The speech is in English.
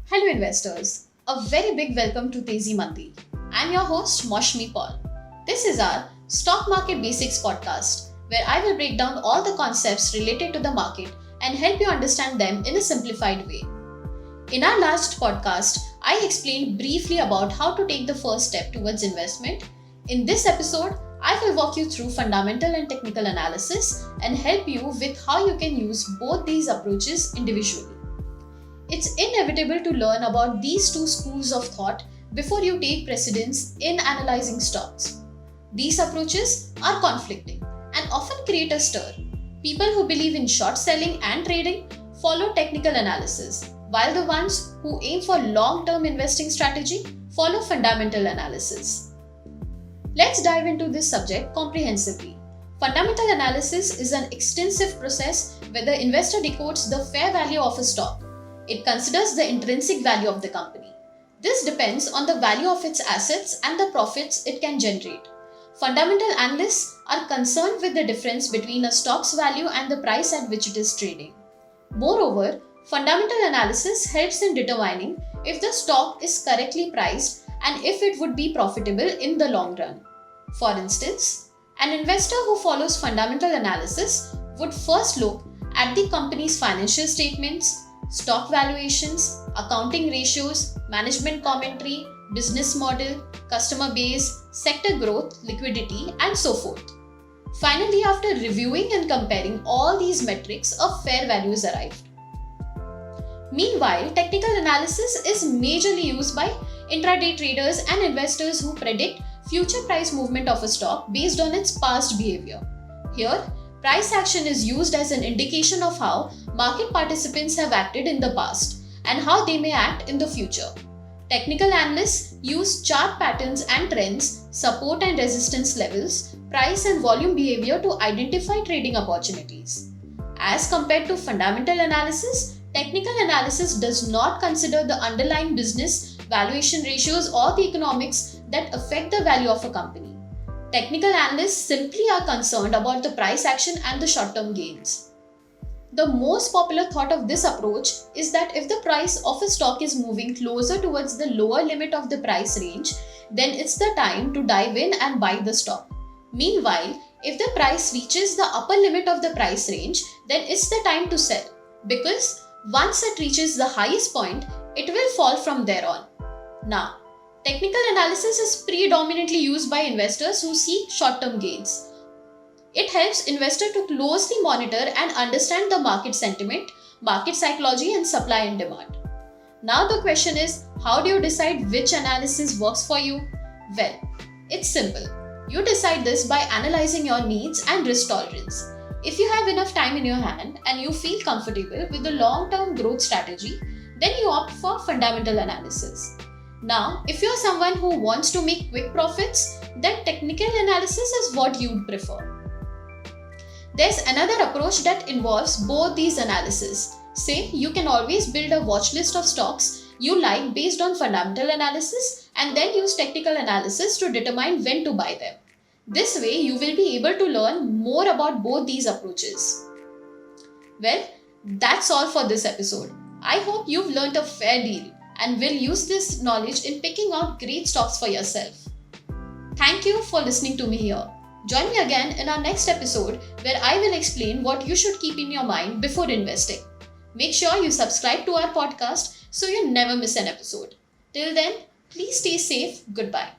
Hello investors, a very big welcome to Teji Mandi. I'm your host Moshmi Paul. This is our Stock Market Basics podcast where I will break down all the concepts related to the market and help you understand them in a simplified way. In our last podcast, I explained briefly about how to take the first step towards investment. In this episode, I will walk you through fundamental and technical analysis and help you with how you can use both these approaches individually. It's inevitable to learn about these two schools of thought before you take precedence in analyzing stocks. These approaches are conflicting and often create a stir. People who believe in short selling and trading follow technical analysis, while the ones who aim for long-term investing strategy follow fundamental analysis. Let's dive into this subject comprehensively. Fundamental analysis is an extensive process where the investor decodes the fair value of a stock. It considers the intrinsic value of the company. This depends on the value of its assets and the profits it can generate. Fundamental analysts are concerned with the difference between a stock's value and the price at which it is trading. Moreover, fundamental analysis helps in determining if the stock is correctly priced and if it would be profitable in the long run. For instance, an investor who follows fundamental analysis would first look at the company's financial statements, stock valuations, accounting ratios, management commentary, business model, customer base, sector growth, liquidity, and so forth. Finally, after reviewing and comparing all these metrics, a fair value is arrived. Meanwhile, technical analysis is majorly used by intraday traders and investors who predict future price movement of a stock based on its past behavior. Here, price action is used as an indication of how market participants have acted in the past and how they may act in the future. Technical analysts use chart patterns and trends, support and resistance levels, price and volume behavior to identify trading opportunities. As compared to fundamental analysis, technical analysis does not consider the underlying business, valuation ratios, or the economics that affect the value of a company. Technical analysts simply are concerned about the price action and the short-term gains. The most popular thought of this approach is that if the price of a stock is moving closer towards the lower limit of the price range, then it's the time to dive in and buy the stock. Meanwhile, if the price reaches the upper limit of the price range, then it's the time to sell, because once it reaches the highest point, it will fall from there on. Now, technical analysis is predominantly used by investors who seek short-term gains. It helps investors to closely monitor and understand the market sentiment, market psychology, and supply and demand. Now the question is, how do you decide which analysis works for you? Well, it's simple. You decide this by analyzing your needs and risk tolerance. If you have enough time in your hand and you feel comfortable with the long-term growth strategy, then you opt for fundamental analysis. Now, if you're someone who wants to make quick profits, then technical analysis is what you'd prefer. There's another approach that involves both these analyses. Say, you can always build a watch list of stocks you like based on fundamental analysis and then use technical analysis to determine when to buy them. This way, you will be able to learn more about both these approaches. Well, that's all for this episode. I hope you've learned a fair deal and will use this knowledge in picking out great stocks for yourself. Thank you for listening to me here. Join me again in our next episode where I will explain what you should keep in your mind before investing. Make sure you subscribe to our podcast so you never miss an episode. Till then, please stay safe. Goodbye.